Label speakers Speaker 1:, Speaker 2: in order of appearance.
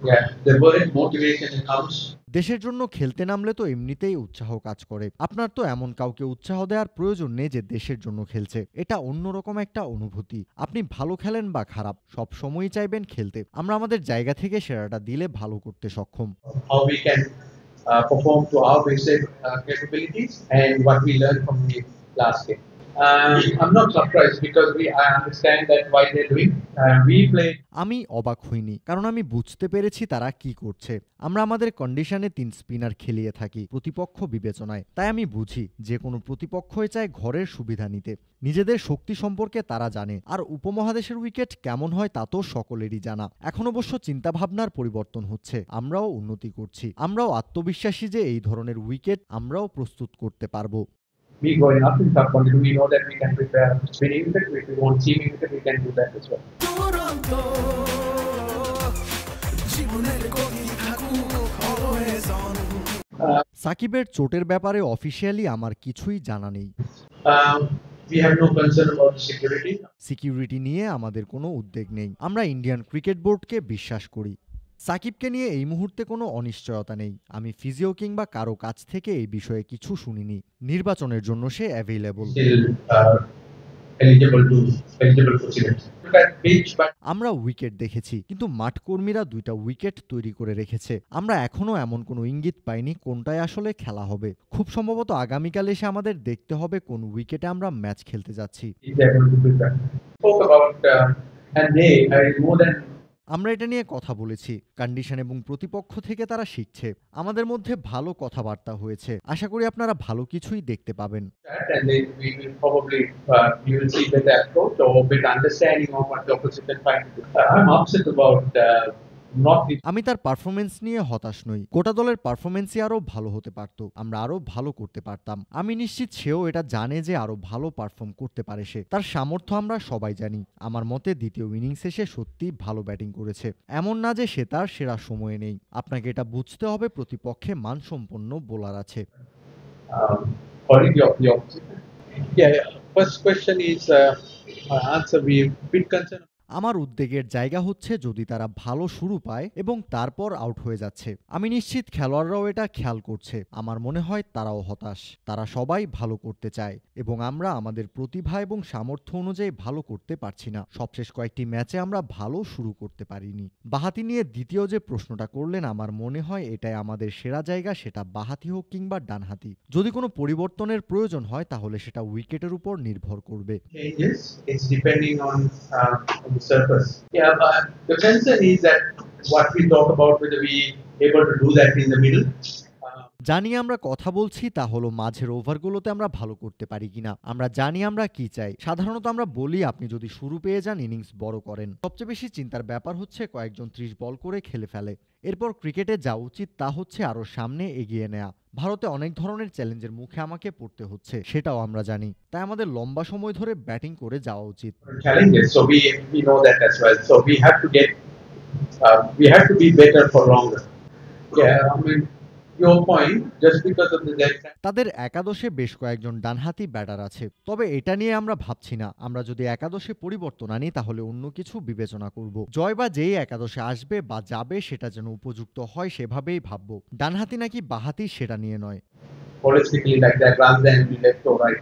Speaker 1: Yeah, the word motivation comes.
Speaker 2: দেশের জন্য খেলতে নামলে তো এমনিতেই উৎসাহ কাজ করে। আপনার তো এমন কাউকে উৎসাহ দেওয়ার প্রয়োজন নেই যে দেশের জন্য খেলছে। এটা অন্যরকম একটা অনুভূতি। আপনি ভালো খেলেন বা খারাপ, সবসময়ই চাইবেন খেলতে। আমরা আমাদের জায়গা থেকে সেরাটা দিলে ভালো করতে সক্ষম।
Speaker 1: How we can perform to our basic capabilities and what we learned from the last game. I'm not surprised because I understand that why they're doing. We played.
Speaker 2: আমি অবাক হইনি, কারণ আমি বুঝতে পেরেছি তারা কি করছে। আমরা আমাদের কন্ডিশনে ৩ স্পিনার খেলিয়ে থাকি প্রতিপক্ষ বিবেচনায়। তাই আমি বুঝি যে কোনো প্রতিপক্ষই চায় ঘরের সুবিধা নিতে। নিজেদের শক্তি সম্পর্কে তারা জানে, আর উপমহাদেশের উইকেট কেমন হয় তা তো সকলেরই জানা। এখন অবশ্য চিন্তাভাবনার পরিবর্তন হচ্ছে, আমরাও উন্নতি করছি। আমরাও আত্মবিশ্বাসী যে এই ধরনের উইকেট আমরাও প্রস্তুত করতে পারবো।
Speaker 1: We going up in top quantity. We know that we can prepare spinning wicket. If we want seaming wicket, we can do that as well.
Speaker 2: সাকিবের চোটের ব্যাপারে অফিসিয়ালি আমার কিছুই জানা নেই।
Speaker 1: We have no concern about security.
Speaker 2: Security নিয়ে আমাদের কোনো উদ্বেগ নেই। আমরা ইন্ডিয়ান ক্রিকেট বোর্ডকে বিশ্বাস করি। সাকিবকে নিয়ে এই মুহূর্তে কোনো অনিশ্চয়তা নেই। আমি ফিজিও কিংবা কারো কাছ থেকে এই বিষয়ে কিছু শুনিনি। নির্বাচনের জন্য সে available.
Speaker 1: Still eligible for selection. Look at pitch, but
Speaker 2: আমরা উইকেট দেখেছি, কিন্তু মাঠকর্মীরা ২টা উইকেট তৈরি করে রেখেছে। আমরা এখনো এমন কোনো ইঙ্গিত পাইনি কোনটায় আসলে খেলা হবে। খুব সম্ভবত আগামীকাল এসে আমাদের দেখতে হবে কোন উইকেটে আমরা ম্যাচ খেলতে যাচ্ছি।
Speaker 1: they're going to prepare. Spoke about and they more than
Speaker 2: আমরা এটা নিয়ে কথা বলেছি। কন্ডিশন এবং প্রতিপক্ষ থেকে তারা শিখছে। আমাদের মধ্যে ভালো কথাবার্তা হয়েছে। আশা করি আপনারা ভালো কিছুই দেখতে পাবেন।
Speaker 1: that, and then we will probably you will see better approach or better understanding of what the opposition trying to do. I'm upset about not the.
Speaker 2: আমি তার পারফরমেন্স নিয়ে হতাশ নই। গোটা দলের পারফরমেন্সই আরো ভালো হতে পারত। আমরা আরো ভালো করতে পারতাম। আমি নিশ্চিত সেও এটা জানে যে আরো ভালো পারফর্ম করতে পারে সে। তার সামর্থ্য আমরা সবাই জানি। আমার মতে দ্বিতীয় ইনিংসে সে সত্যিই ভালো ব্যাটিং করেছে। এমন না যে সে তার সেরা সময়ে নেই। আপনাকে এটা বুঝতে হবে প্রতিপক্ষে মানসম্পন্ন বোলার আছে।
Speaker 1: Quality of the opposition. Yeah, first question is answer. We bit concerned.
Speaker 2: আমার উদ্বেগের জায়গা হচ্ছে যদি তারা ভালো শুরু পায় এবং তারপর আউট হয়ে যাচ্ছে। আমি নিশ্চিত খেলোয়াড়রাও এটা খেয়াল করছে। আমার মনে হয় তারাও হতাশ। তারা সবাই ভালো করতে চায় এবং আমরা আমাদের প্রতিভা এবং সামর্থ্য অনুযায়ী ভালো করতে পারছি না। সবশেষ কয়েকটি ম্যাচে আমরা ভালো শুরু করতে পারিনি। বাঁহাতি নিয়ে দ্বিতীয় যে প্রশ্নটা করলেন, আমার মনে হয় এটাই আমাদের সেরা জায়গা, সেটা বাঁহাতি হোক কিংবা ডানহাতি। যদি কোনো পরিবর্তনের প্রয়োজন হয় তাহলে সেটা উইকেটের উপর নির্ভর করবে।
Speaker 1: Changes. It's depending on the surface. Yeah, but the concern is that what we talk about whether we able to do that in the middle.
Speaker 2: জানি আমরা কথা বলছি তা হলো মাঝের ওভারগুলোতে আমরা ভালো করতে পারি কিনা। আমরা জানি আমরা কি চাই। সাধারণত আমরা বলি আপনি যদি শুরু পেয়ে যান ইনিংস বড় করেন। সবচেয়ে বেশি চিন্তার ব্যাপার হচ্ছে কয়েকজন ৩০ বল করে খেলে ফেলে। এরপর ক্রিকেটে যা উচিত তা হচ্ছে আরো সামনে এগিয়ে নেয়া। ভারতে অনেক ধরনের চ্যালেঞ্জের মুখে আমাকে পড়তে হচ্ছে, সেটাও আমরা জানি। তাই আমাদের লম্বা সময় ধরে ব্যাটিং করে যাওয়া উচিত।
Speaker 1: Challenges. So we know that as well. So we have to be better for longer. Yeah, I mean your point just because of the depth.
Speaker 2: তাদের একাদশে বেশ কয়েকজন ডানহাতি ব্যাটার আছে, তবে এটা নিয়ে আমরা ভাবছি না। আমরা যদি একাদশে পরিবর্তন আনি তাহলে অন্য কিছু বিবেচনা করব। জয় বা যেই একাদশে আসবে বা যাবে সেটা যেন উপযুক্ত হয় সেভাবেই ভাববো। ডানহাতি নাকি বাঁহাতি সেটা নিয়ে নয়।
Speaker 1: Holistically like that rather than be left or right.